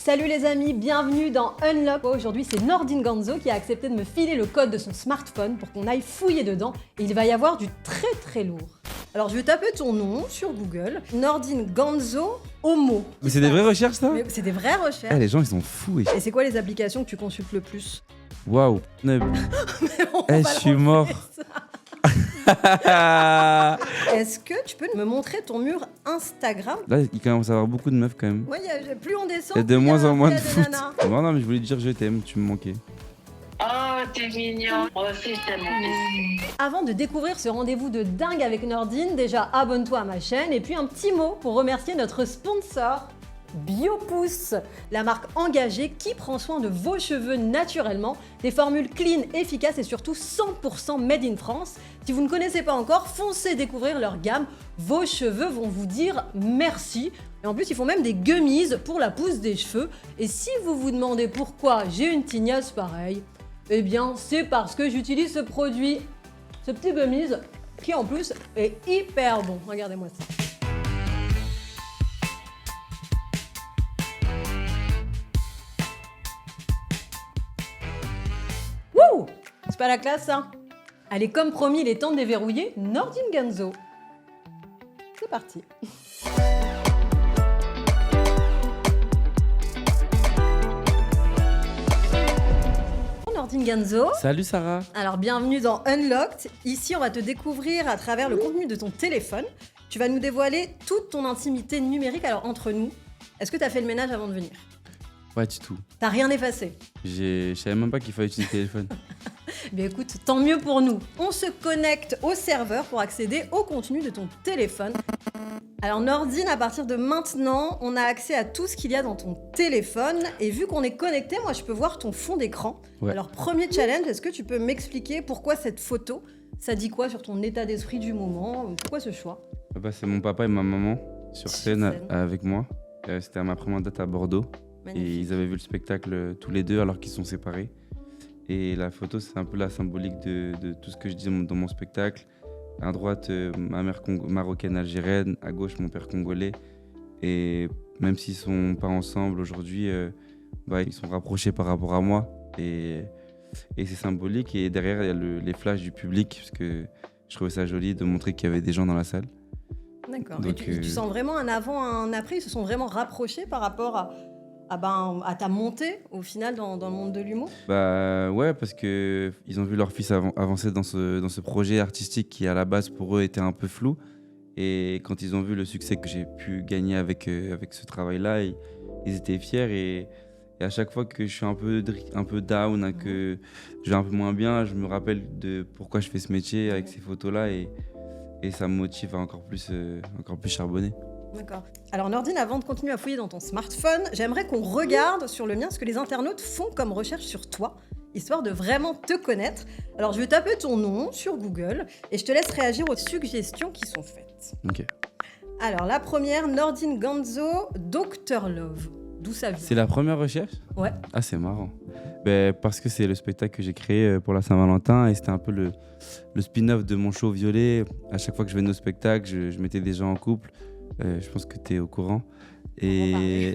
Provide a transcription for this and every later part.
Salut les amis, bienvenue dans Unlock. Aujourd'hui, c'est Nordine Ganzo qui a accepté de me filer le code de son smartphone pour qu'on aille fouiller dedans. Et il va y avoir du très lourd. Alors, je vais taper ton nom sur Google. Nordine Ganzo Homo. Mais c'est des vraies recherches, ça? Mais c'est des vraies recherches. Les gens, ils sont fous. Et c'est quoi les applications que tu consultes le plus? Waouh. Je suis mort. Est-ce que tu peux me montrer ton mur Instagram? Là, il commence à y avoir beaucoup de meufs quand même. Ouais, plus on descend, Il y a de plus moins en moins de des foot. nanas. Non, mais je voulais te dire je t'aime, tu me manquais. Oh, t'es mignon. Moi aussi, je t'aime. Avant de découvrir ce rendez-vous de dingue avec Nordine, déjà abonne-toi à ma chaîne et puis un petit mot pour remercier notre sponsor, Biopousse, la marque engagée qui prend soin de vos cheveux naturellement, des formules clean, efficaces et surtout 100% made in France. Si vous ne connaissez pas encore, foncez découvrir leur gamme, vos cheveux vont vous dire merci. Et en plus, ils font même des gummies pour la pousse des cheveux. Et si vous vous demandez pourquoi j'ai une tignasse pareille, eh bien, c'est parce que j'utilise ce produit, ce petit gummies, qui en plus est hyper bon. Regardez-moi ça. Wouh! C'est pas la classe, ça? Allez, comme promis, il est temps de déverrouiller Nordine Ganzo. C'est parti. Nordine Ganzo. Salut Sarah. Alors bienvenue dans Unlocked. Ici, on va te découvrir à travers le contenu de ton téléphone. Tu vas nous dévoiler toute ton intimité numérique. Alors entre nous, est-ce que tu as fait le ménage avant de venir? Pas du tout. T'as rien effacé? Je savais même pas qu'il fallait utiliser le téléphone. Bien écoute, tant mieux pour nous. On se connecte au serveur pour accéder au contenu de ton téléphone. Alors Nordine, à partir de maintenant, on a accès à tout ce qu'il y a dans ton téléphone. Et vu qu'on est connecté, moi je peux voir ton fond d'écran. Ouais. Alors premier challenge, est-ce que tu peux m'expliquer pourquoi cette photo? Ça dit quoi sur ton état d'esprit du moment? Pourquoi ce choix? C'est mon papa et ma maman sur scène scène. avec moi. C'était à ma première date à Bordeaux. Et Magnifique. ils avaient vu le spectacle tous les deux alors qu'ils sont séparés. Et la photo, c'est un peu la symbolique de tout ce que je dis dans mon spectacle. À droite, ma mère marocaine algérienne, à gauche, mon père congolais. Et même s'ils sont pas ensemble aujourd'hui, ils sont rapprochés par rapport à moi. Et c'est symbolique. Et derrière, il y a les flashs du public, parce que je trouvais ça joli de montrer qu'il y avait des gens dans la salle. D'accord. Et Donc, tu sens vraiment un avant, un après? Ils se sont vraiment rapprochés par rapport à ta montée, au final, dans le monde de l'humour? Ouais, parce qu'ils ont vu leur fils avancer dans ce projet artistique qui, à la base, pour eux, était un peu flou. Et quand ils ont vu le succès que j'ai pu gagner avec ce travail-là, ils étaient fiers. Et à chaque fois que je suis un peu down, hein, que je vais un peu moins bien, je me rappelle de pourquoi je fais ce métier avec ces photos-là. Et ça me motive à encore plus charbonner. D'accord. Alors Nordine, avant de continuer à fouiller dans ton smartphone, j'aimerais qu'on regarde sur le mien ce que les internautes font comme recherche sur toi, histoire de vraiment te connaître. Alors je vais taper ton nom sur Google et je te laisse réagir aux suggestions qui sont faites. Ok. Alors la première, Nordine Ganzo, Dr Love. D'où ça vient? C'est la première recherche? Ouais. Ah, c'est marrant. Parce que c'est le spectacle que j'ai créé pour la Saint-Valentin et c'était un peu le spin-off de mon show Violet. À chaque fois que je venais au spectacle, je mettais des gens en couple. Je pense que tu es au courant. Et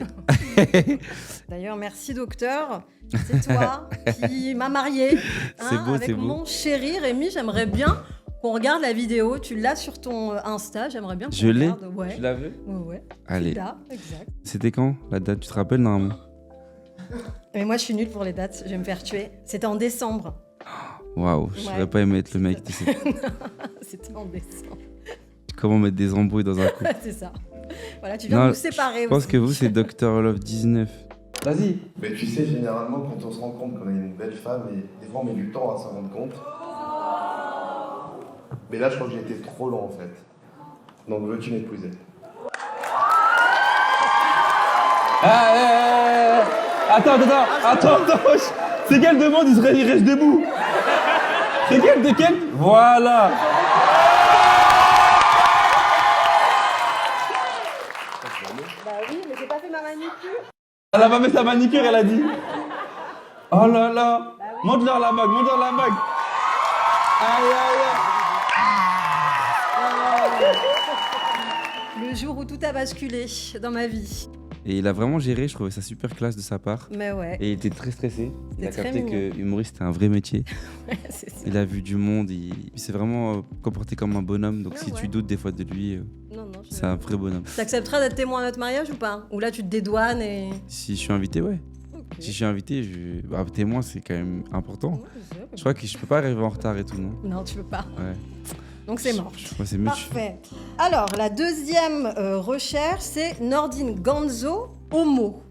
D'ailleurs, merci docteur. C'est toi qui m'as mariée C'est beau, avec c'est beau. mon chéri Rémi. J'aimerais bien qu'on regarde la vidéo. Tu l'as sur ton Insta. J'aimerais bien qu'on Je l'ai. regarde. Ouais. Tu l'as vu? Ouais. Allez. Tu l'as, exact. C'était quand la date? Tu te rappelles normalement? Mais moi, je suis nulle pour les dates. Je vais me faire tuer. C'était en décembre. Waouh, je Ouais. saurais pas aimé être le mec. C'était en décembre. Comment mettre des embrouilles dans un couple? C'est ça. Voilà, tu viens Non, de nous séparer. Je pense aussi. que vous, c'est Dr Love 19. Vas-y. Mais tu sais, généralement, quand on se rend compte qu'on a une belle femme, et des fois on met du temps à s'en rendre compte. Mais là, je crois que j'ai été trop lent en fait. Donc, veux-tu m'épouser? Attends. C'est quelle demande? Il reste debout. C'est quelle? Voilà. Bah oui, mais j'ai pas fait ma manicure. Elle a pas fait sa manicure, elle a dit. Oh là là. Montre-leur la bague. Aïe. Le jour où tout a basculé dans ma vie. Et il a vraiment géré, je trouvais ça super classe de sa part. Mais ouais, Et il était très stressé. Il a C'était très capté mignon. que humoriste c'était un vrai métier. c'est ça. Il a vu du monde, il s'est vraiment comporté comme un bonhomme. Donc Ah si ouais. tu doutes des fois de lui, Non, non, c'est un vrai bonhomme. T'accepteras d'être témoin à notre mariage ou pas? Ou là, tu te dédouanes et... Si je suis invité, ouais. Ok. Si je suis invité, témoin c'est quand même important. Ouais, je sais, Je crois que je peux pas arriver en retard et tout, non? Non, tu peux pas. Ouais. Donc c'est mort. Moi c'est mieux. Parfait. Alors, la deuxième recherche, c'est Nordine Ganzo, homo.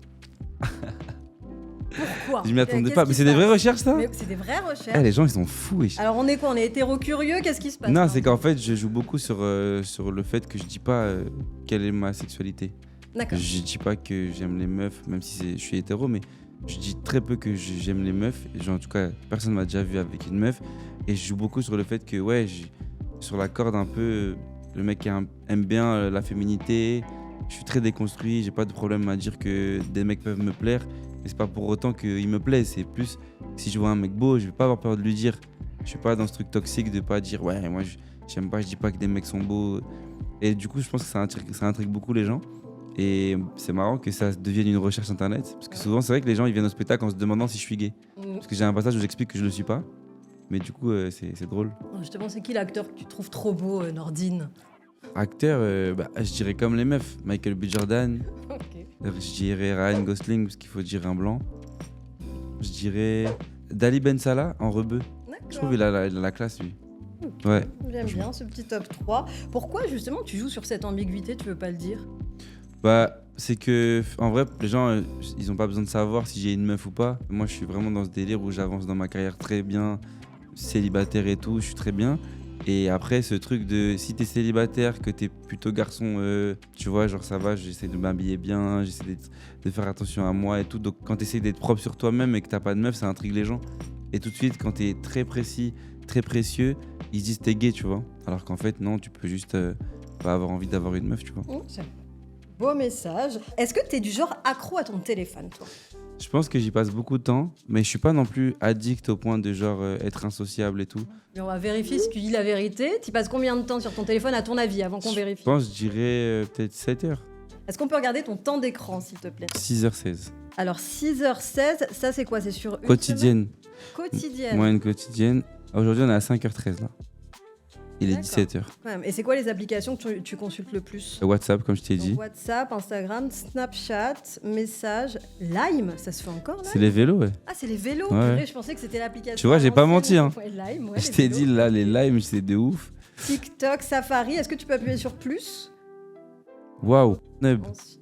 Pourquoi? Je m'y attendais Qu'est-ce pas. qui Mais se c'est des vraies passe? recherches, ça? Mais c'est des vraies recherches. Eh, les gens, ils sont fous. wesh. Alors, on est quoi? On est hétéro-curieux? Qu'est-ce qui se passe? Non, là c'est qu'en fait, je joue beaucoup sur le fait que je dis pas quelle est ma sexualité. D'accord. Je dis pas que j'aime les meufs, même si je suis hétéro, mais je dis très peu que j'aime les meufs. Et genre, en tout cas, personne m'a déjà vu avec une meuf. Et je joue beaucoup sur le fait que, ouais, sur la corde un peu, le mec qui aime bien la féminité. Je suis très déconstruit, j'ai pas de problème à dire que des mecs peuvent me plaire. Mais c'est pas pour autant qu'ils me plaisent. C'est plus, si je vois un mec beau, je vais pas avoir peur de lui dire. Je suis pas dans ce truc toxique de pas dire, ouais, moi, j'aime pas, je dis pas que des mecs sont beaux. Et du coup, je pense que ça intrigue beaucoup les gens. Et c'est marrant que ça devienne une recherche internet. Parce que souvent, c'est vrai que les gens ils viennent au spectacle en se demandant si je suis gay. Mm. Parce que j'ai un passage où j'explique que je le suis pas. Mais du coup, c'est drôle. Justement, c'est qui l'acteur que tu trouves trop beau, Nordine? Acteur, je dirais comme les meufs. Michael B. Jordan. Ok. Je dirais Ryan Gosling, parce qu'il faut dire un blanc. Je dirais Dali Ben Salah en rebeu. Je trouve qu'il a la classe, lui. Ouais. J'aime bien ce petit top 3. Pourquoi justement tu joues sur cette ambiguïté, tu veux pas le dire? Bah, c'est que, en vrai, les gens, ils ont pas besoin de savoir si j'ai une meuf ou pas. Moi, je suis vraiment dans ce délire où j'avance dans ma carrière très bien, célibataire et tout, je suis très bien. Et après, ce truc de si t'es célibataire, que t'es plutôt garçon, tu vois, genre ça va, j'essaie de m'habiller bien, j'essaie de faire attention à moi et tout. Donc, quand t'essaies d'être propre sur toi-même et que t'as pas de meuf, ça intrigue les gens. Et tout de suite, quand t'es très précis, très précieux, ils se disent t'es gay, tu vois. Alors qu'en fait, non, tu peux juste pas avoir envie d'avoir une meuf, tu vois. C'est un beau message. Est-ce que t'es du genre accro à ton téléphone, toi? Je pense que j'y passe beaucoup de temps, mais je suis pas non plus addict au point de genre être insociable et tout. Et on va vérifier si tu dis la vérité. Tu passes combien de temps sur ton téléphone à ton avis avant qu'on vérifie? Je pense, je dirais peut-être 7 heures. Est-ce qu'on peut regarder ton temps d'écran, s'il te plaît? 6h16. Alors 6h16, ça c'est quoi? C'est sur une Quotidienne. semaine quotidienne. Moyenne quotidienne. Aujourd'hui, on est à 5h13 là. Il est D'accord. 17h. Quand même. Et c'est quoi les applications que tu consultes le plus? WhatsApp, comme je t'ai Donc, dit. WhatsApp, Instagram, Snapchat, message, Lime, ça se fait encore là? C'est les vélos, ouais. Ah, c'est les vélos. Ouais. Purée, je pensais que c'était l'application. Tu vois, j'ai à pas l'ancienne. menti, hein. Ouais, Lime, ouais, Je les t'ai vélos. dit là, les limes, c'est de ouf. TikTok, Safari, est-ce que tu peux appuyer sur plus? Waouh. Neb. Ensuite-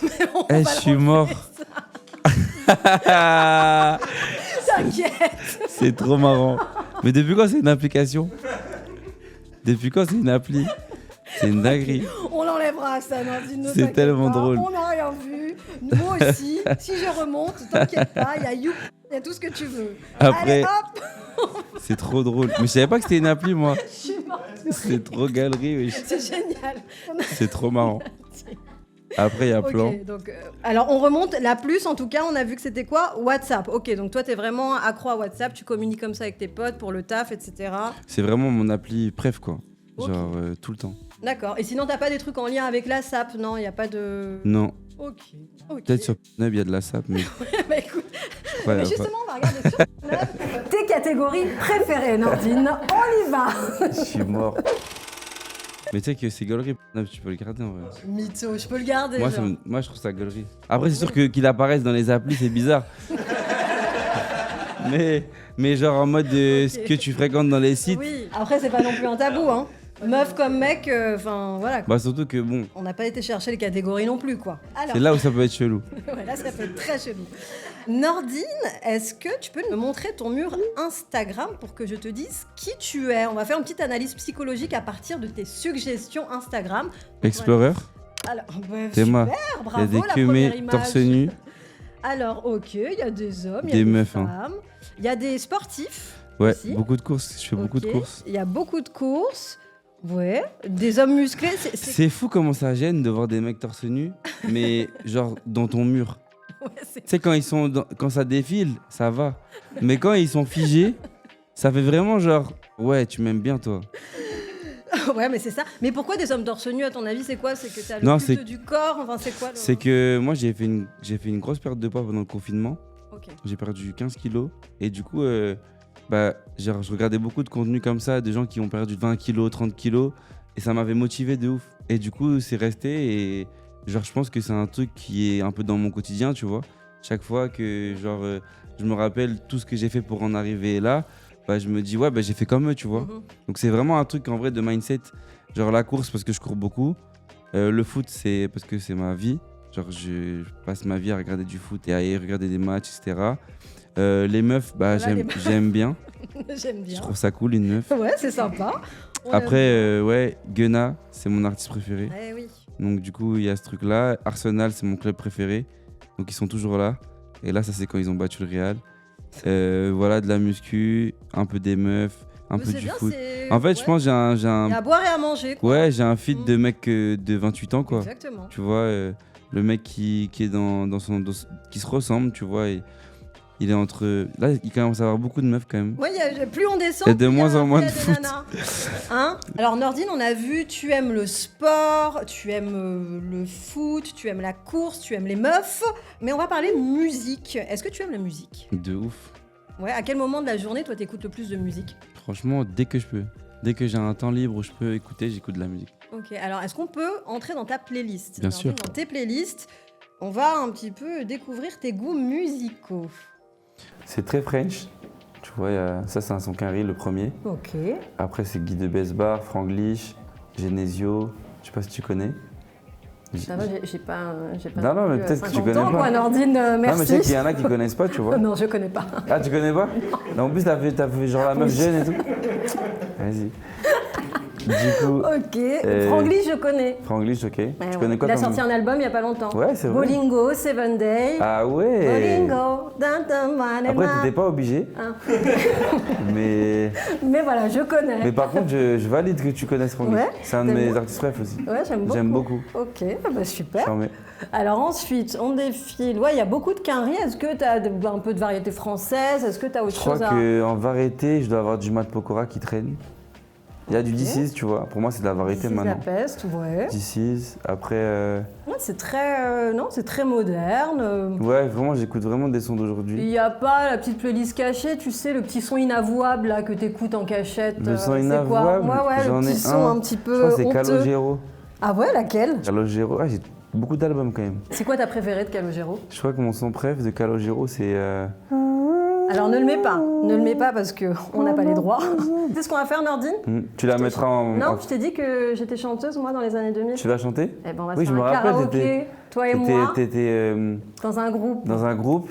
Mais on Eh, va je le suis refaire, mort. ça. T'inquiète. C'est trop marrant. Mais depuis quand c'est une application? Depuis quand c'est une appli? C'est une dinguerie. On l'enlèvera, ça, Nordine, ne C'est t'inquiète tellement pas. drôle. On n'a rien vu. Moi aussi, si je remonte, t'inquiète pas, il y a You, il y a tout ce que tu veux. Après, Allez, hop, c'est trop drôle. Mais je savais pas que c'était une appli, moi. je suis morte. C'est trop galerie, oui. C'est génial. C'est trop marrant. Après, il y a Ok, plan. donc, alors on remonte, la plus en tout cas, on a vu que c'était quoi? WhatsApp. Ok, donc toi t'es vraiment accro à WhatsApp, tu communiques comme ça avec tes potes pour le taf, etc. C'est vraiment mon appli préf, quoi. Ok. Genre tout le temps. D'accord. Et sinon t'as pas des trucs en lien avec la SAP, non? Il y a pas de... Non. Ok. Ok. Peut-être sur Neb, il y a de la SAP, mais Bah, écoute, je crois mais qu'il y a justement, on va regarder sur Pornhub. Tes catégories préférées, Nordine. On y va. pas. Je suis mort. Mais tu sais que c'est gaulerie, Neb, tu peux le garder en vrai. Mytho, je peux le garder. Moi, genre. moi, je trouve ça gaulerie. Après, c'est sûr qu'il apparaisse dans les applis, c'est bizarre. mais genre en mode ce que tu fréquentes dans les sites. Oui. Après, c'est pas non plus un tabou, hein. Meuf comme mec, enfin voilà. Bah surtout que bon, On n'a pas été chercher les catégories non plus, quoi. Alors, c'est là où ça peut être chelou. ouais, là, ça peut être très chelou. Nordine, est-ce que tu peux me montrer ton mur Instagram pour que je te dise qui tu es? On va faire une petite analyse psychologique à partir de tes suggestions Instagram. Explorer, Alors, bah, c'est moi. super, Il y a bravo, des la première queumés image. torse nu. Alors, ok, il y a des hommes, il y Des a des meufs, hein. femmes, il y a des sportifs. Ouais, aussi. beaucoup de courses. Je fais beaucoup de Ok, courses. il y a beaucoup de courses. Ouais, des hommes musclés. C'est fou comment ça gêne de voir des mecs torse nu, mais genre dans ton mur. Ouais, c'est- Tu sais, quand ça défile, ça va. Mais quand ils sont figés, ça fait vraiment genre, ouais, tu m'aimes bien toi. Ouais, mais c'est ça. Mais pourquoi des hommes torse nu, à ton avis, c'est quoi? C'est que t'as le Non, culte du corps? Enfin, c'est quoi C'est que moi, j'ai fait une grosse perte de poids pendant le confinement. Ok. J'ai perdu 15 kilos. Et du coup, je regardais beaucoup de contenu comme ça, de gens qui ont perdu 20 kilos, 30 kilos. Et ça m'avait motivé de ouf. Et du coup, c'est resté. Et genre, je pense que c'est un truc qui est un peu dans mon quotidien, tu vois. Chaque fois que je me rappelle tout ce que j'ai fait pour en arriver là, je me dis, ouais, j'ai fait comme eux, tu vois. Donc c'est vraiment un truc en vrai de mindset. Genre la course parce que je cours beaucoup. Le foot, c'est parce que c'est ma vie. Genre, je passe ma vie à regarder du foot et à y regarder des matchs, etc. Les meufs, j'aime bien. J'aime bien. Je trouve ça cool, une meuf. Ouais, c'est sympa. Après, Gunna, c'est mon artiste préféré. Eh oui. Donc, du coup, il y a ce truc-là. Arsenal, c'est mon club préféré. Donc, ils sont toujours là. Et là, ça, c'est quand ils ont battu le Real. Voilà, de la muscu, un peu des meufs, un peu du foot. En fait, je pense que j'ai un. Il y a à boire et à manger, quoi. Ouais, j'ai un feed de mec de 28 ans, quoi. Exactement. Tu vois, le mec qui est qui se ressemble, tu vois. Et il est entre. Là, il commence à avoir beaucoup de meufs quand même. Ouais, plus on descend, il y a de moins en moins de des foot. nanas. Hein? Alors Nordine, on a vu, tu aimes le sport, tu aimes le foot, tu aimes la course, tu aimes les meufs, mais on va parler musique. Est-ce que tu aimes la musique? De ouf. Ouais, à quel moment de la journée, toi, t'écoutes le plus de musique? Franchement, dès que je peux. Dès que j'ai un temps libre où je peux écouter, j'écoute de la musique. Ok, alors est-ce qu'on peut entrer dans ta playlist? Bien sûr. Dans tes playlists, on va un petit peu découvrir tes goûts musicaux. C'est très French. Tu vois, ça c'est un son Quinry, le premier. Ok. Après c'est Guy de Besbar, Franglish, Genesio. Je sais pas si tu connais. Ça va, j'ai pas Non, mais peut-être que tu connais pas. Quoi, Nordine, merci. Non, mais je sais qu'il y en a qui connaissent pas, tu vois. Non, je connais pas. Ah, tu connais pas? Non, en plus, t'as fait genre la meuf jeune et tout. Vas-y. Du coup. Ok. Franglish, je connais. Franglish, ok. Ouais, tu connais quoi il a comme... sorti un album il y a pas longtemps. Ouais, c'est vrai. Bolingo, Seven Day. Ah ouais. Bolingo. Après, t'étais pas obligé. Hein. Mais voilà, je connais. Mais par contre, je valide que tu connaisses Franglish. Ouais, c'est un de mes artistes préf aussi. Ouais, j'aime beaucoup. Ok, bah super. Charmé. Alors ensuite, on défile. Ouais, il y a beaucoup de Quinry. Est-ce que tu as un peu de variété française? Est-ce que tu as autre chose Je crois qu'en variété, je dois avoir du Matt Pokora qui traîne. Il y a du DC's, tu vois. Pour moi, c'est de la variété maintenant. La peste, ouais. DC's. Après. Ouais, c'est très, non, c'est très moderne. Ouais, vraiment, j'écoute vraiment des sons d'aujourd'hui. Il n'y a pas la petite playlist cachée, tu sais, le petit son inavouable là que t'écoutes en cachette. Le son inavouable. Quoi? Ouais, j'en le petit ai son un petit peu. Je crois que c'est honteux. Calogero. Ah ouais, laquelle? Calogero. Ah, j'ai beaucoup d'albums quand même. C'est quoi ta préférée de Calogero? Je crois que mon son préf de Calogero, c'est. Alors ne le mets pas parce qu'on n'a pas les droits. Tu sais ce qu'on va faire, Nordine? Tu la mettras en. Non, je t'ai dit que j'étais chanteuse moi dans les années 2000. Tu l'as chanté? Eh ben on va oui, faire je me un rappelle, karaoké, toi et moi, t'étais dans un groupe. Dans un groupe.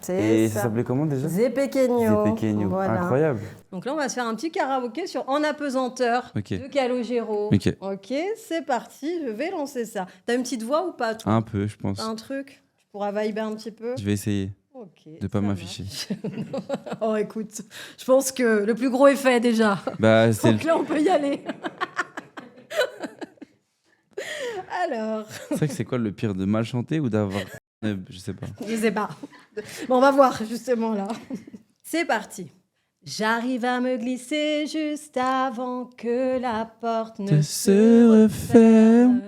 Et ça s'appelait comment déjà? Zepequeño. Voilà. Incroyable. Donc là, on va se faire un petit karaoké sur En apesanteur de Calogero. Ok, c'est parti, je vais lancer ça. T'as une petite voix ou pas, toi? Un peu, je pense. Un truc? Tu pourras vibrer un petit peu? Je vais essayer. Okay, de pas m'afficher. Oh écoute, je pense que le plus gros est fait déjà. Donc là on peut y aller. Alors. C'est vrai que c'est quoi le pire, de mal chanter ou d'avoir... Je sais pas. Je sais pas. Bon, on va voir justement là. C'est parti. J'arrive à me glisser juste avant que la porte ne se referme.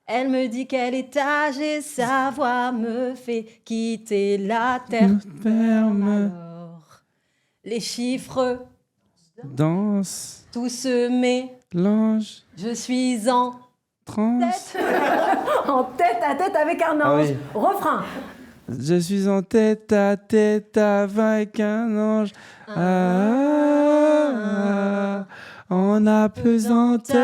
Elle me dit qu'elle est âgée, sa voix me fait quitter la terre ferme. Alors, les chiffres dansent, tout se mélange. Je suis en transe. En tête à tête avec un ange. Ah oui. Refrain. Je suis en tête à tête avec un ange. En apesanteur.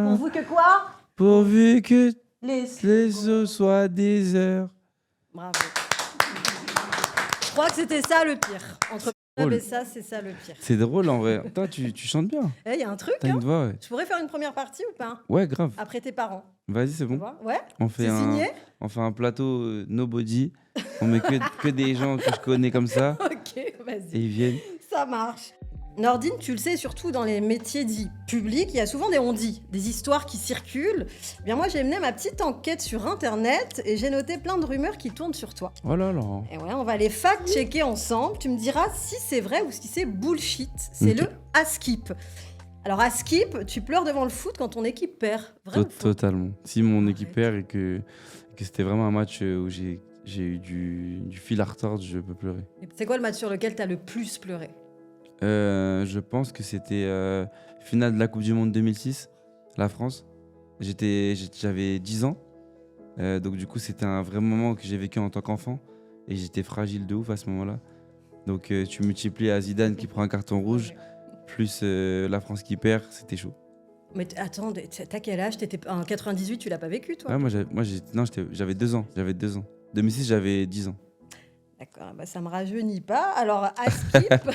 Pourvu que quoi? Pourvu que les eaux soient des heures. Bravo. Je crois que c'était ça le pire. Entre et ça, c'est ça le pire. C'est drôle en vrai. Toi, tu chantes bien. Il y a un truc. T'as une voix, ouais. Tu pourrais faire une première partie ou pas? Ouais, grave. Après tes parents. Vas-y, c'est bon. Ouais. On fait on fait un plateau nobody. On met que des gens que je connais comme ça. Ok, vas-y. Et ils viennent. Ça marche. Nordine, tu le sais, surtout dans les métiers dits publics, il y a souvent des on-dit, des histoires qui circulent. Eh bien moi, j'ai mené ma petite enquête sur Internet et j'ai noté plein de rumeurs qui tournent sur toi. Oh là là. Et ouais, on va les fact-checker ensemble. Tu me diras si c'est vrai ou si c'est bullshit. C'est le à Skip. Alors à Skip, tu pleures devant le foot quand ton équipe perd. Vrai ou faux? Totalement. Si mon équipe Arrête. perd et que c'était vraiment un match où j'ai eu du fil à retordre, je peux pleurer. C'est quoi le match sur lequel tu as le plus pleuré? Je pense que c'était finale de la Coupe du Monde 2006, la France. J'avais 10 ans, donc du coup c'était un vrai moment que j'ai vécu en tant qu'enfant et j'étais fragile de ouf à ce moment-là. Donc tu multiplies à Zidane qui prend un carton rouge, plus la France qui perd, c'était chaud. Mais attends, t'as quel âge? En 98, tu l'as pas vécu, toi? Ouais, j'avais 2 ans. 2006, j'avais 10 ans. D'accord, bah ça me rajeunit pas. Alors à Skip,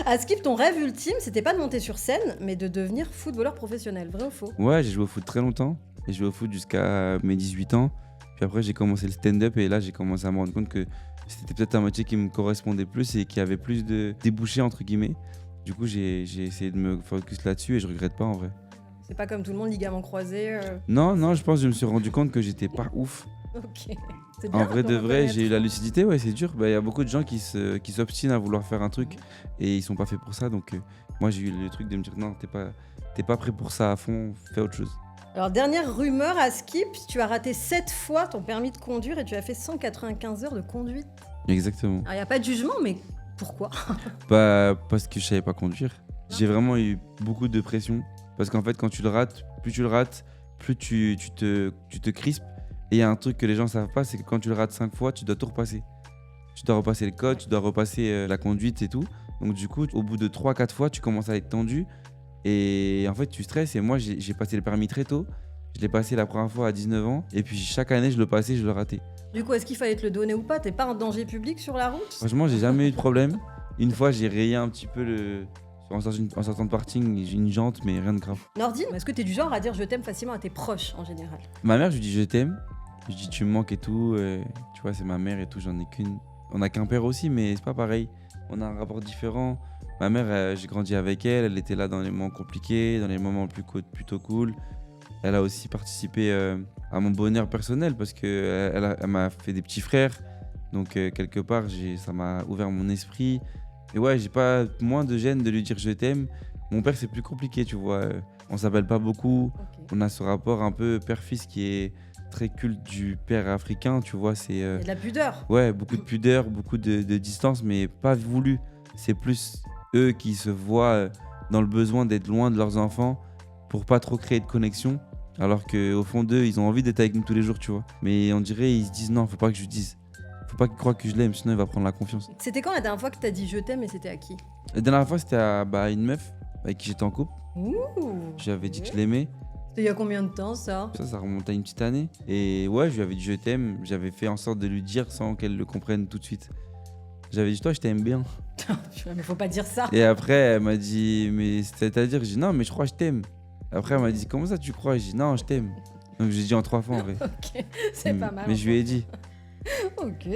à Skip, ton rêve ultime, c'était pas de monter sur scène, mais de devenir footballeur professionnel. Vrai ou faux? Ouais, j'ai joué au foot très longtemps. J'ai joué au foot jusqu'à mes 18 ans. Puis après, j'ai commencé le stand-up et là, j'ai commencé à me rendre compte que c'était peut-être un métier qui me correspondait plus et qui avait plus de débouchés, entre guillemets. Du coup, j'ai essayé de me focus là-dessus et je regrette pas en vrai. C'est pas comme tout le monde, ligament croisé. Non, je pense que je me suis rendu compte que j'étais pas ouf. Ok. C'est bien En vrai de vrai, reconnaître. j'ai eu la lucidité, ouais, c'est dur. Bah, y a beaucoup de gens qui s'obstinent à vouloir faire un truc et ils sont pas faits pour ça. Donc, moi, j'ai eu le truc de me dire non, t'es pas prêt pour ça à fond, fais autre chose. Alors, dernière rumeur à Skip, tu as raté 7 fois ton permis de conduire et tu as fait 195 heures de conduite. Exactement. Alors, il n'y a pas de jugement, mais pourquoi? Bah, parce que je savais pas conduire. J'ai vraiment eu beaucoup de pression. Parce qu'en fait, quand tu le rates, plus tu te crispes. Et il y a un truc que les gens savent pas, c'est que quand tu le rates 5 fois, tu dois tout repasser. Tu dois repasser le code, tu dois repasser la conduite et tout. Donc du coup, au bout de 3-4 fois, tu commences à être tendu. Et en fait, tu stresses. Et moi, j'ai passé le permis très tôt. Je l'ai passé la première fois à 19 ans. Et puis chaque année, je le passais, je le ratais. Du coup, est-ce qu'il fallait te le donner ou pas? T'es pas un danger public sur la route? Franchement, j'ai jamais eu de problème. Une fois, j'ai rayé un petit peu en sortant de parking, j'ai une jante, mais rien de grave. Nordine, est-ce que t'es du genre à dire je t'aime facilement à tes proches en général? Ma mère, je lui dis je t'aime. Je dis tu me manques et tout. Tu vois, c'est ma mère et tout, j'en ai qu'une. On a qu'un père aussi, mais c'est pas pareil. On a un rapport différent. Ma mère, j'ai grandi avec elle. Elle était là dans les moments compliqués, dans les moments plutôt cool. Elle a aussi participé à mon bonheur personnel parce qu'elle m'a fait des petits frères. Donc, quelque part, ça m'a ouvert mon esprit. Et ouais, j'ai pas moins de gêne de lui dire je t'aime. Mon père, c'est plus compliqué, tu vois. On s'appelle pas beaucoup. Ok. On a ce rapport un peu père-fils qui est très culte du père africain, tu vois. Il y a de la pudeur. Ouais, beaucoup de pudeur, beaucoup de distance, mais pas voulu. C'est plus eux qui se voient dans le besoin d'être loin de leurs enfants pour pas trop créer de connexion. Alors qu'au fond d'eux, ils ont envie d'être avec nous tous les jours, tu vois. Mais on dirait, ils se disent non, faut pas que je lui dise. Faut pas qu'il croie que je l'aime, sinon il va prendre la confiance. C'était quand la dernière fois que t'as dit je t'aime et c'était à qui? La dernière fois, c'était à une meuf avec qui j'étais en couple. Ouh. J'avais dit que je l'aimais. C'était il y a combien de temps ça? Ça remonte à une petite année. Et ouais, je lui avais dit je t'aime. J'avais fait en sorte de lui dire sans qu'elle le comprenne tout de suite. J'avais dit toi, je t'aime bien. Mais faut pas dire ça. Et après, elle m'a dit mais c'est-à-dire, j'ai dit non, mais je crois que je t'aime. Après, elle m'a dit comment ça tu crois? J'ai dit non, je t'aime. Donc j'ai dit en 3 fois en vrai. Ok, c'est pas mal. Mais je lui ai dit. Ok.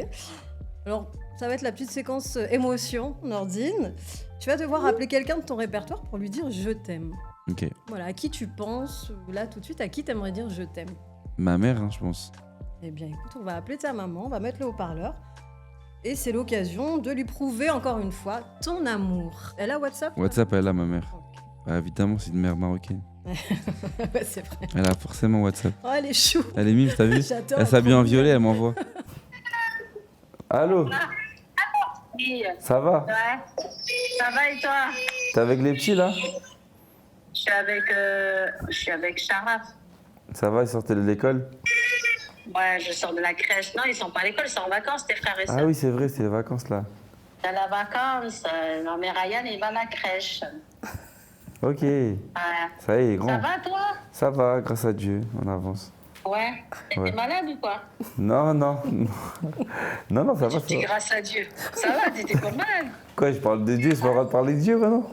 Alors, ça va être la petite séquence émotion, Nordine. Tu vas devoir appeler quelqu'un de ton répertoire pour lui dire je t'aime. Ok. Voilà, à qui tu penses, là tout de suite, à qui t'aimerais dire je t'aime? Ma mère, hein, je pense. Eh bien, écoute, on va appeler ta maman, on va mettre le haut-parleur. Et c'est l'occasion de lui prouver encore une fois ton amour. Elle a WhatsApp? WhatsApp, elle a ma mère. Ok. Bah, évidemment, c'est une mère marocaine. Ouais, c'est vrai. Elle a forcément WhatsApp. Oh, elle est chou. Elle est mime, t'as vu? J'adore. Elle s'habille en violet, elle m'envoie. Allô? Oui, Ça va? ouais. Ça va et toi? T'es avec les petits là? Je suis avec Sharaf. Ça va, ils sortaient de l'école? Ouais, je sors de la crèche. Non, ils sont pas à l'école, ils sont en vacances, tes frères et sœurs. Ah oui, c'est vrai, c'est les vacances là. Dans la vacances, non mais Ryan, il va à la crèche. Ok, Ouais. ça y est, il est grand. Ça va toi? Ça va, grâce à Dieu, on avance. Ouais. T'es Ouais. malade ou quoi? Non, non. Non, ça va, Tu dis ça va. grâce à Dieu. Ça va, t'étais pas malade? Quoi, je parle de Dieu, c'est pas le droit de parler de Dieu, maintenant?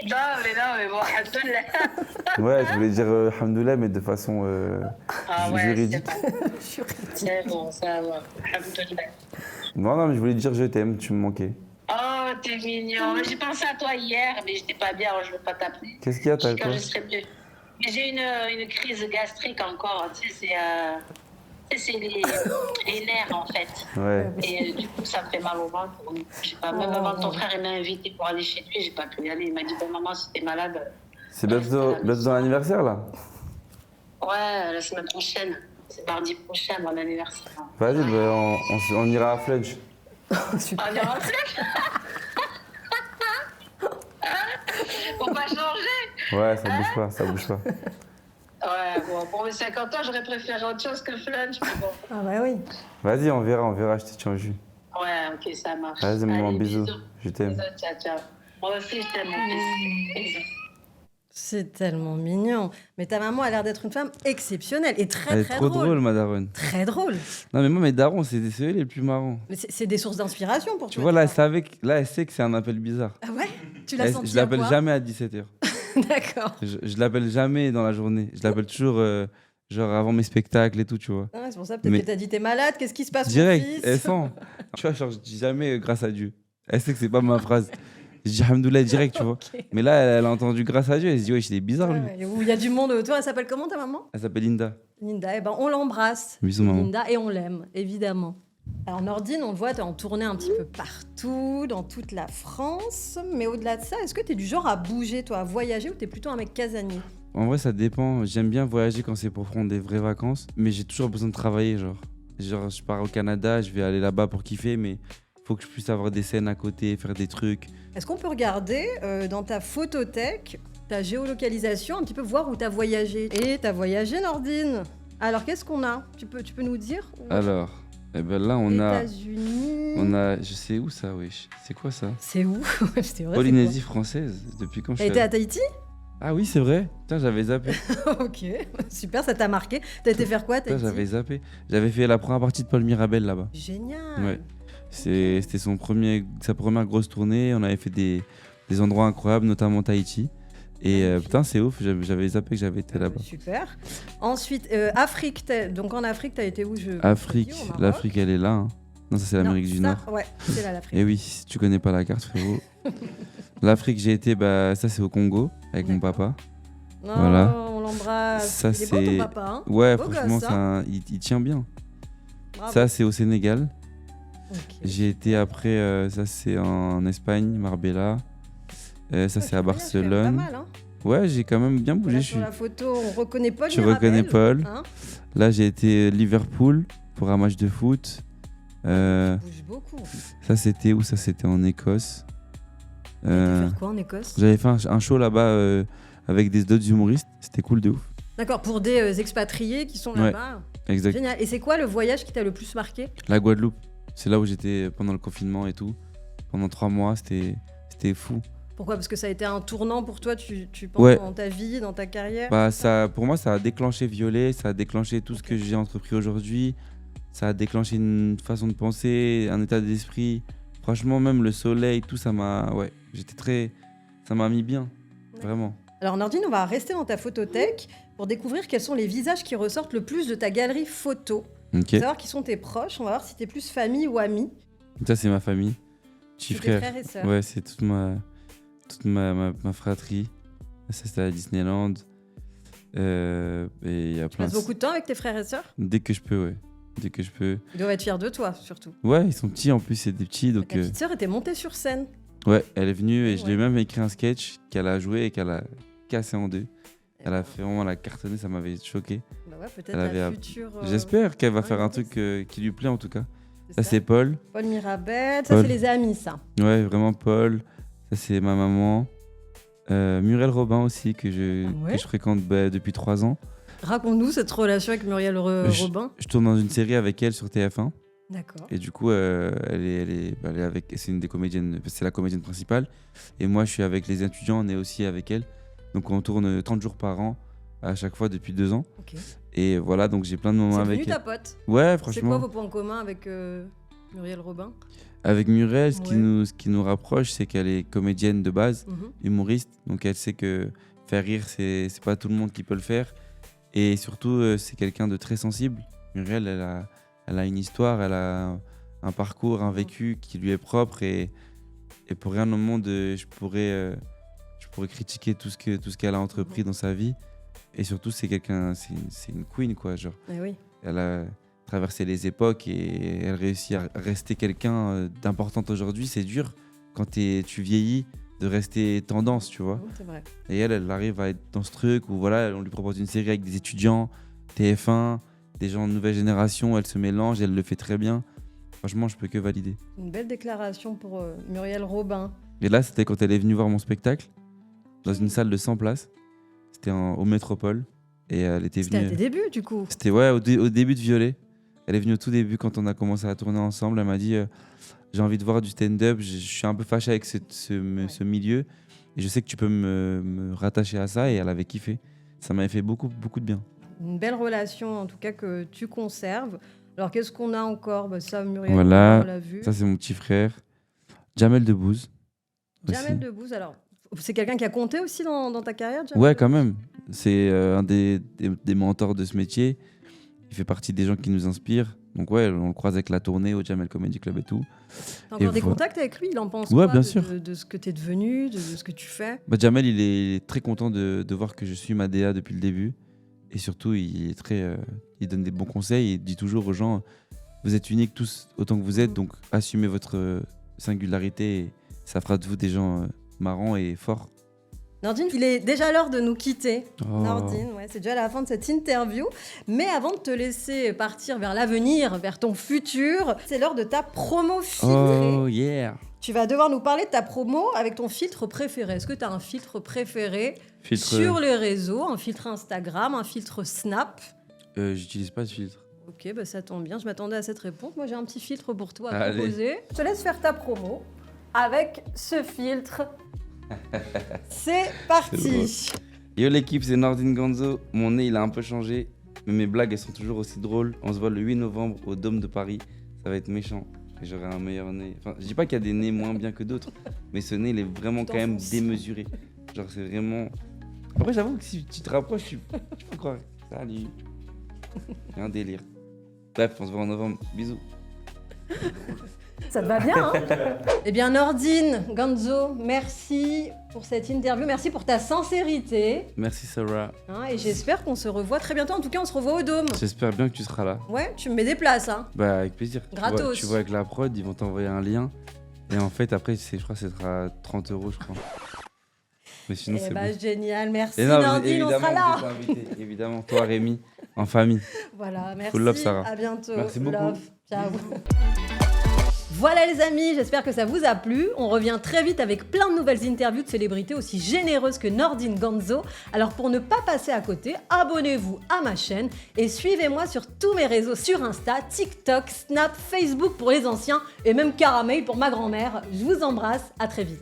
Non, mais bon, alhamdoulilah. Ouais, je voulais dire alhamdoulilah, mais de façon Ah ouais, juridique. c'est bon, ça va. Alhamdoulilah. Non, mais je voulais dire je t'aime, tu me manquais. Oh, t'es mignon. J'ai pensé à toi hier, mais j'étais pas bien, alors je veux pas t'appeler. Qu'est-ce qu'il y a, t'as Quand quoi? je serai mieux. Mais j'ai une crise gastrique encore, tu sais, C'est les nerfs, en fait. Ouais. Et du coup, ça me fait mal au ventre. Je sais pas, même avant que ton frère il m'a invité pour aller chez lui, j'ai pas pu y aller. Il m'a dit, ben, maman, si t'es malade. C'est bientôt ton anniversaire là. Ouais, la semaine prochaine. C'est mardi prochain, mon anniversaire. Vas-y, bah, on ira à Flunch. Super. On ira en flèche. Faut pas changer. Ouais, ça bouge pas. Ouais, bon, pour mes 50 ans, j'aurais préféré autre chose que flunch, mais bon. Ah bah oui. Vas-y, on verra, je te tiens au jus. Ouais, ok, ça marche. Vas-y, maman, Allez, bisous. Je t'aime. Bisous, ciao, ciao. Moi aussi, je t'aime, mon fils. Bisous. C'est tellement mignon. Mais ta maman a l'air d'être une femme exceptionnelle et très Elle est très trop drôle, ma daronne. Très drôle. Non, mais moi, mes darons, c'est eux les plus marrants. Mais c'est des sources d'inspiration pour Tu toi. vois, là, elle sait que c'est un appel bizarre. Ah ouais. Tu l'as senti Je l'appelle à quoi jamais à 17h. D'accord. Je l'appelle jamais dans la journée. Je l'appelle toujours genre avant mes spectacles et tout, tu vois. Ah, c'est pour ça peut-être Mais- que t'as dit t'es malade. Qu'est-ce qui se passe, mon Direct, fils elle sent. Tu vois, genre, je dis jamais grâce à Dieu. Elle sait que c'est pas ma phrase. Je dis Alhamdoulilah direct, tu vois. Ok. Mais là, elle a entendu grâce à Dieu. Elle se dit, ouais, il est bizarre, lui. Ouais, où il y a du monde autour. Elle s'appelle comment ta maman? Elle s'appelle Linda. Linda. Eh ben, on l'embrasse. Bisous, maman. Linda, et on l'aime, évidemment. Alors Nordine, on le voit, tu es en tournée un petit peu partout, dans toute la France. Mais au-delà de ça, est-ce que tu es du genre à bouger, toi, à voyager, ou tu es plutôt un mec casanier? En vrai, ça dépend. J'aime bien voyager quand c'est pour prendre des vraies vacances. Mais j'ai toujours besoin de travailler, genre. Genre, je pars au Canada, je vais aller là-bas pour kiffer, mais faut que je puisse avoir des scènes à côté, faire des trucs. Est-ce qu'on peut regarder dans ta photothèque, ta géolocalisation, un petit peu voir où tu as voyagé? Et tu as voyagé, Nordine. Alors, qu'est-ce qu'on a? Tu peux nous dire? Alors, eh ben là, on a, États-Unis. je sais où ça, wesh. C'est quoi ça? C'est où? C'est vrai. Polynésie française. Depuis quand je Et suis t'es à allé- Tahiti? Ah oui, c'est vrai. Putain, j'avais zappé. Ok, super, ça t'a marqué. T'as été faire quoi à Putain, Tahiti? j'avais zappé. J'avais fait la première partie de Paul Mirabel là-bas. Génial. Ouais. C'était sa première grosse tournée. On avait fait des endroits incroyables, notamment Tahiti. Et putain, c'est ouf. J'avais zappé que j'avais été là-bas. Super. Ensuite, Afrique. Donc en Afrique, t'as été où? Afrique, Au Maroc. l'Afrique, elle est là. Hein. Non, ça c'est l'Amérique du ça, Nord. Ouais, c'est là l'Afrique. Et oui, si tu connais pas la carte, frérot. L'Afrique, j'ai été, ça c'est au Congo avec mon D'accord. papa. Non, Voilà. on l'embrasse. Ça, Il est beau ton c'est- papa, hein? Ouais, Beau franchement, gosse, hein. il tient bien. Bravo. Ça, c'est au Sénégal. Ok. J'ai été après, ça c'est en Espagne, Marbella. Ça c'est à Tu voyages quand même Barcelone. Pas mal, hein. Ouais, j'ai quand même bien bougé. Là, Je sur suis... la photo, on reconnaît Paul Tu Mirabel, reconnais Paul. hein. Là, j'ai été Liverpool pour un match de foot. Tu Euh, bouges beaucoup. ça, c'était où? Ça, c'était en Écosse. Tu Euh, faire quoi en Écosse? J'avais fait un show là-bas avec d'autres humoristes. C'était cool de ouf. D'accord, pour des expatriés qui sont Ouais. là-bas. Exact. Génial. Et c'est quoi le voyage qui t'a le plus marqué? La Guadeloupe. C'est là où j'étais pendant le confinement et tout. Pendant 3 mois, c'était fou. Pourquoi? Parce que ça a été un tournant pour toi, tu penses, Ouais. dans ta vie, dans ta carrière? Pour moi, ça a déclenché Violet, ça a déclenché tout ce que j'ai entrepris aujourd'hui. Ça a déclenché une façon de penser, un état d'esprit. Franchement, même le soleil, tout, ça m'a mis bien. Vraiment. Alors Nordine, on va rester dans ta photothèque pour découvrir quels sont les visages qui ressortent le plus de ta galerie photo. Ok. Savoir qui sont tes proches, on va voir si t'es plus famille ou ami. Ça, c'est ma famille. Petit C'est tes frère. frères et sœurs. Ouais, c'est toute ma fratrie. Ça, c'était à Disneyland. Et il y a Tu plein passes beaucoup de temps avec tes frères et sœurs? Dès que je peux, ouais. Dès que je peux. Ils doivent être fiers de toi, surtout. Ouais, ils sont petits en plus, c'est des petits. Donc, Ta petite sœur était montée sur scène. ouais, elle est venue et je lui ai Ouais. même écrit un sketch qu'elle a joué et qu'elle a cassé en deux. Elle a fait vraiment la cartonner, ça m'avait choqué. Bah ouais, peut-être Elle avait la un- future... J'espère qu'elle va ouais, faire un ouais, truc qui lui plaît en tout cas. c'est Ça, ça. c'est Paul. Paul Mirabel, ça Paul. c'est les amis, ça. Ouais, vraiment Paul. Ça, c'est ma maman. Muriel Robin aussi, que je Ah ouais fréquente depuis 3 ans. Raconte-nous cette relation avec Muriel Robin. Je tourne dans une série avec elle sur TF1. D'accord. Et du coup, elle est avec. C'est une des comédiennes, c'est la comédienne principale. Et moi, je suis avec les étudiants, on est aussi avec elle. Donc, on tourne 30 jours par an, à chaque fois depuis 2 ans. Ok. Et voilà, donc j'ai plein de moments C'est avec devenu elle. ta pote. Ouais, C'est quoi franchement. vos points communs avec Muriel Robin? Avec Muriel, ce Ouais. qui nous rapproche, c'est qu'elle est comédienne de base, Mhm. humoriste. Donc, elle sait que faire rire, c'est pas tout le monde qui peut le faire. Et surtout, c'est quelqu'un de très sensible. Muriel, elle a une histoire, elle a un parcours, un vécu qui lui est propre. Et pour rien au monde, je pourrais critiquer tout ce qu'elle a entrepris dans sa vie. Et surtout, c'est une queen, quoi. Genre, Eh oui. elle traversé les époques et elle réussit à rester quelqu'un d'importante aujourd'hui. C'est dur quand tu vieillis de rester tendance, tu vois. C'est vrai. Et elle arrive à être dans ce truc où voilà, on lui propose une série avec des étudiants, TF1, des gens de nouvelle génération, elle se mélange, elle le fait très bien. Franchement, je peux que valider. Une belle déclaration pour Muriel Robin. Et là, c'était quand elle est venue voir mon spectacle, dans une salle de 100 places. C'était au Métropole. Et elle était C'était venue. à tes débuts, du coup. C'était ouais, au début de Violet. Elle est venue au tout début quand on a commencé à tourner ensemble. Elle m'a dit j'ai envie de voir du stand-up. Je suis un peu fâché avec ce milieu. Et je sais que tu peux me rattacher à ça. Et elle avait kiffé. Ça m'avait fait beaucoup, beaucoup de bien. Une belle relation, en tout cas, que tu conserves. Alors, qu'est-ce qu'on a encore? Ça, Muriel, Voilà, on l'a vu. ça c'est mon petit frère. Jamel Debbouze. Jamel Debbouze, alors, c'est quelqu'un qui a compté aussi dans ta carrière, Jamel Ouais, Debbouze quand même. C'est un des mentors de ce métier. Il fait partie des gens qui nous inspirent. Donc ouais, on le croise avec la tournée au Jamel Comedy Club et tout. T'as encore des voilà. contacts avec lui? Il en pense Ouais, quoi bien de, sûr. de ce que t'es devenu, de ce que tu fais? Jamel, il est très content de voir que je suis ma DA depuis le début. Et surtout, il est il donne des bons conseils. Il dit toujours aux gens, vous êtes uniques tous autant que vous êtes, donc assumez votre singularité. Et ça fera de vous des gens marrants et forts. Nordine, il est déjà l'heure de nous quitter. Oh. Nordine, ouais, c'est déjà la fin de cette interview. Mais avant de te laisser partir vers l'avenir, vers ton futur, c'est l'heure de ta promo filtrée. Oh yeah. Tu vas devoir nous parler de ta promo avec ton filtre préféré. Est-ce que tu as un filtre préféré Filtre. sur les réseaux? Un filtre Instagram, un filtre Snap? J'utilise pas de filtre. Ok, bah ça tombe bien, je m'attendais à cette réponse. Moi, j'ai un petit filtre pour toi à Allez. proposer. Je te laisse faire ta promo avec ce filtre. C'est parti. Yo l'équipe, c'est Nordine Ganzo. Mon nez, il a un peu changé, mais mes blagues, elles sont toujours aussi drôles. On se voit le 8 novembre au Dôme de Paris. Ça va être méchant. Et j'aurai un meilleur nez. Enfin, je dis pas qu'il y a des nez moins bien que d'autres, mais ce nez, il est vraiment quand même T'enfonces. démesuré. Genre, c'est vraiment... Après, j'avoue que si tu te rapproches, tu peux croire. Salut. C'est un délire. Bref, on se voit en novembre. Bisous. Ça te va bien, hein? Eh bien, Nordine Ganzo, merci pour cette interview. Merci pour ta sincérité. Merci Sarah. Hein, et j'espère qu'on se revoit très bientôt. En tout cas, on se revoit au Dôme. J'espère bien que tu seras là. Ouais, tu me mets des places, hein. Bah avec plaisir. Gratos. Tu vois avec la prod, ils vont t'envoyer un lien. Et en fait, après, je crois que ce sera 30 €, je crois. Mais sinon, Eh c'est bah, bon. génial. Merci, Et non, Nordine, on sera là. vous êtes invités, évidemment, toi, Rémi, en famille. Voilà, merci. Full love, Sarah. À bientôt. Merci beaucoup. Love. Ciao. Voilà les amis, j'espère que ça vous a plu. On revient très vite avec plein de nouvelles interviews de célébrités aussi généreuses que Nordine Ganzo. Alors pour ne pas passer à côté, abonnez-vous à ma chaîne et suivez-moi sur tous mes réseaux sur Insta, TikTok, Snap, Facebook pour les anciens et même Caramel pour ma grand-mère. Je vous embrasse, à très vite.